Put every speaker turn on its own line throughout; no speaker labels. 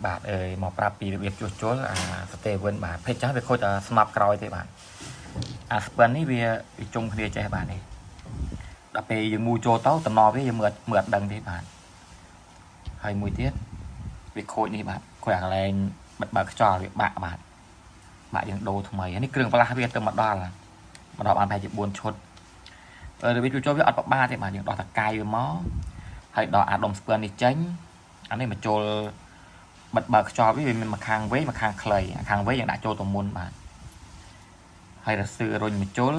បាទអើយមកប្រាប់ពីរបៀបជួសជុលអាស្តេវិនបាទភេទចាស់វាខូចតែស្មាប់ក្រោយទេបាទអាស្ពិននេះវាជុំគ្នាចេះបាទនេះដល់ពេលយើងមូចូលទៅតំណវាយើងមើលអត់ដឹងទេបាទហើយមួយទៀតវាខូចនេះបាទខូចអាកន្លែងបិទបើកខ្យល់វាបាក់បាទយើងដូរថ្មីនេះគ្រឿងផ្លាស់វាទៅមកដល់បានប្រហែលជា4ឈុតរបៀបជួសជុលវាអត់ពិបាកទេបាទយើងដោះតកាយវាមកហើយដកអាដុំស្ពិននេះចេញអានេះមកចូលបិទបើកខ្យល់វាមានមួយខាងវែងមួយខាងខ្លីខាងវែងយើងដាក់ចូលទៅមុនបាទហើយរសឿរុញមកជុល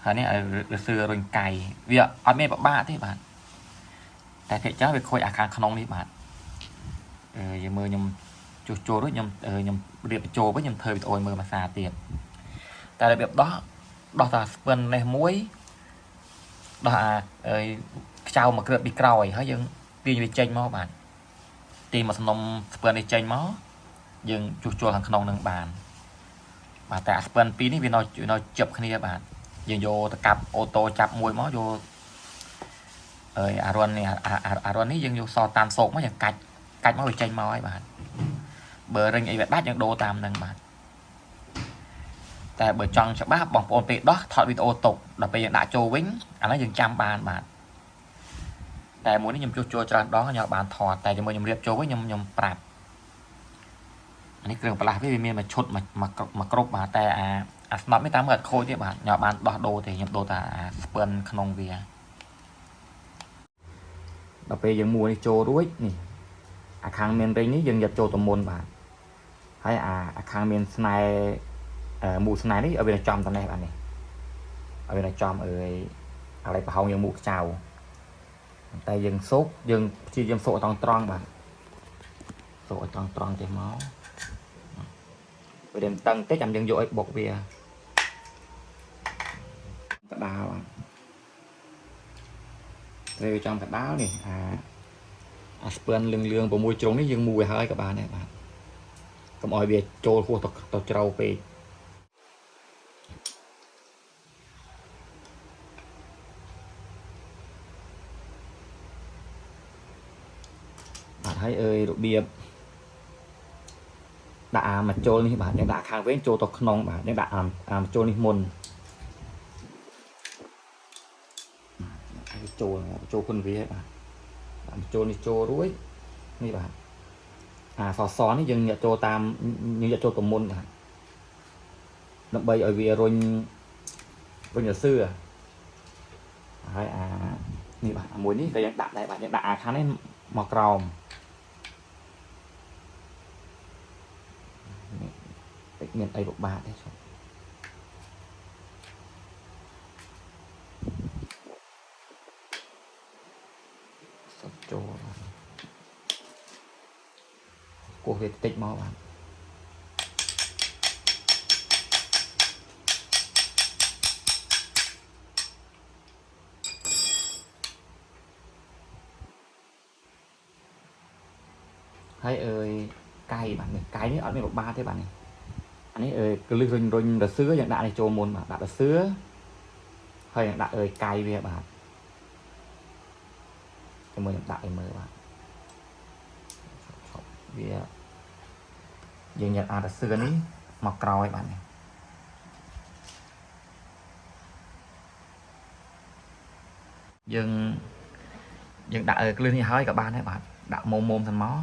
ហើយនេះរសឿរុញកាយវាអត់មានពិបាកទេបាទតែភាគច្រើនវាខូចអាខាងក្នុងនេះបាទយើងមើលខ្ញុំជួសជុលរួចខ្ញុំរៀបបញ្ចូលវិញខ្ញុំធ្វើវីដេអូមើលភាសាទៀតតែរបៀបដោះតាស្ពិននេះមួយដោះអាខ្ចៅមកគ្រើបពីក្រោយហើយយើងទាញវាចេញមកបាទទាញមកសំណុំស្ពិននេះចេញមកយើងជួសជុលខាងក្នុងនឹងបានបាទតែអាស្ពិនពីរនេះវានៅជាប់គ្នាបាទយើងយកទៅកាប់អូតូចាប់មួយមកយកអារុននេះយើងយកសតាមសោកមកយើងកាច់មកវាចេញមកហើយបាទបើរិញអីវាដាច់យើងដូរតាមនឹងបាទតែបើចង់ច្បាស់បងប្អូនពេលដោះថតវីដេអូទុកដល់ពេលយើងដាក់ចូលវិញអានោះយើងចាំបានបាទតែមួយនេះខ្ញុំជួសជុលច្រើនដងខ្ញុំបានថតតែជាមួយខ្ញុំរៀបចូលវិញខ្ញុំប្រាប់អានេះគ្រឿងបន្លាស់វាមានមួយឈុតមួយគ្រប់បាទតែអាស្នប់នេះតាមមើលអត់ខូចទេបាទខ្ញុំបានដោះដូរទេខ្ញុំដូរតែអាស្ពិនក្នុងវាដល់ពេលយើងមួនេះចូលរួចនេះអាខាងមានរិញនេះយើងយកចូលទៅមុនបាទហើយអាខាងមានស្នែមូស្នែនេះឲ្យវាចំតំណេះបាទនេះឲ្យវាចំអើយអាឡៃប្រហោងយើងមូខ្ចៅតែយើងសូកយើងព្យាយាមសូកឲ្យត្រង់បាទសូកឲ្យត្រង់ចេះមកវាđemតឹងតិចចាំយើងយកឲ្យបុកវាកដាលត្រូវចំកដាលនេះអាស្ពិនលឿង6ជ្រុងនេះយើងមូឲ្យហើយក៏បានដែរបាទកុំឲ្យវាចូលហួសទៅជ្រៅពេកបាទហើយរបៀបដាក់អាមកចូលនេះបាទយើងដាក់ខាងវិញចូលទៅក្នុងបាទយើងដាក់អាមកចូលនេះមុនចូលគុណវាបាទដាក់មកចូលនេះចូលរួចនេះបាទអាសនេះយើងយកចូលតាមយើងយកចូលទៅមុនបាទដើម្បីឲ្យវារុញរសឿហើយនេះបាទមួយនេះក៏យើងដាក់ដែរបាទយើងដាក់អាខាងនេះមកក្រោមមានអីពិបាកទេចូលគោះវាតិចមកបាទហើយកាយបាទនេះកាយនេះអត់មានពិបាកទេបាទនេះអានេះគឺលឹះរុញរសឿយ៉ាងដាក់នេះចូលមុនបាទដាក់រសឿហើយយ៉ាងដាក់កាយវាបាទជាមួយខ្ញុំដាក់ឲ្យមើលបាទវាយើងយកអារសឿនេះមកក្រោយបាទនេះយើងដាក់គ្លឹះនេះហើយក៏បានដែរបាទដាក់មុំសិនមក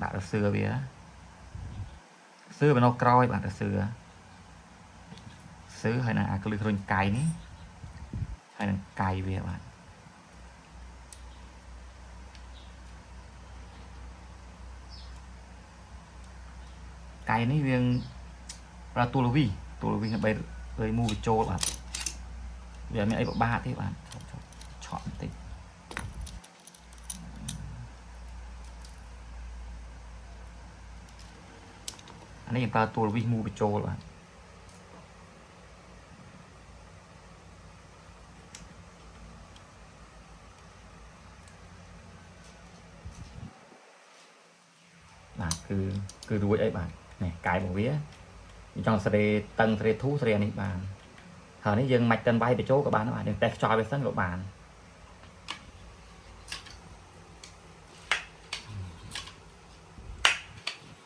ដាក់រសឿវាវានៅក្រោយបាទរសឿហើយនឹងអាគ្លឹះរុញកាយនេះហើយនឹងកាយវាបាទកាយនេះវាប្រើទូលវីដើម្បីមូបញ្ចូលបាទវាមានអីពិបាកទេបាទឆក់បន្តិចអានេះយើងប្រើទូលវីមូបញ្ចូលបាទគឺរួចអីបាទនេះកាយរបស់វាចង់សេរីតឹងសេរីធូសេរីនេះបានហើយនេះយើងមិនតិនវាយបញ្ចូលក៏បានបាទយើងតេស្តខ្យល់វាសិនក៏បាន ប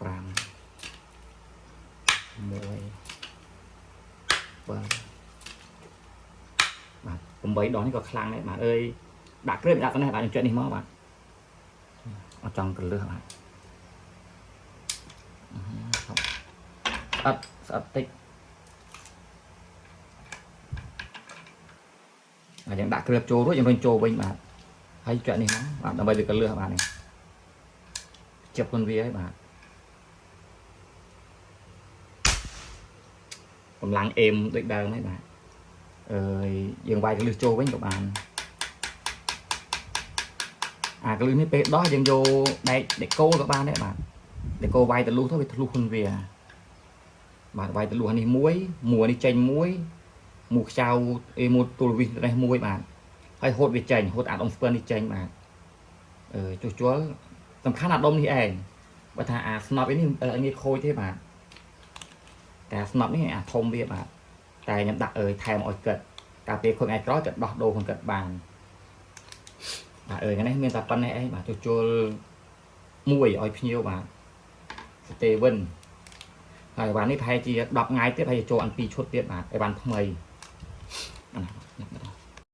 5 1 3 bạn cũng mấy đó có khăn đấy bạn ơi đã clip đã con này bạn chuyện đi mò bạn ở trong cái lửa bạn ấp tíchยังđã clip trôi rồiยังbên trôi bên bạn hay chuyện này bạn làm bây giờ cái lửa bạn này chụp con vía ấy bạn còn lắng êm đích đờ mấy bạn dừng vài cái lửa trôi với các bạn cái lưới mấy pê đó dừng vô đây để cô các bạn đấy bạn để cô vay từ lúc thôi từ lúc con vía bạn vay từ lúc này muối mùa đi chanh muối mùa sao một tù vi này muối bạn hay hốt về chanh hốt ăn ông spern đi chanh bạn chúa tầm khá là đông thì ẻn và thà snob ấy anh ấy khôi thế bạn cả snob này thông với bạn tài nhận đặt thèm mọi cật cà phê không ai có cật đọt đồ không cật bàn cái này mình tập pan này ấy mà chúa muối oi nhiều bạn Stevenហើយបាននេះប្រហែលជា10ថ្ងៃទៀតហើយចូលអំពីឈុតទៀតបាទឲ្យបានថ្មី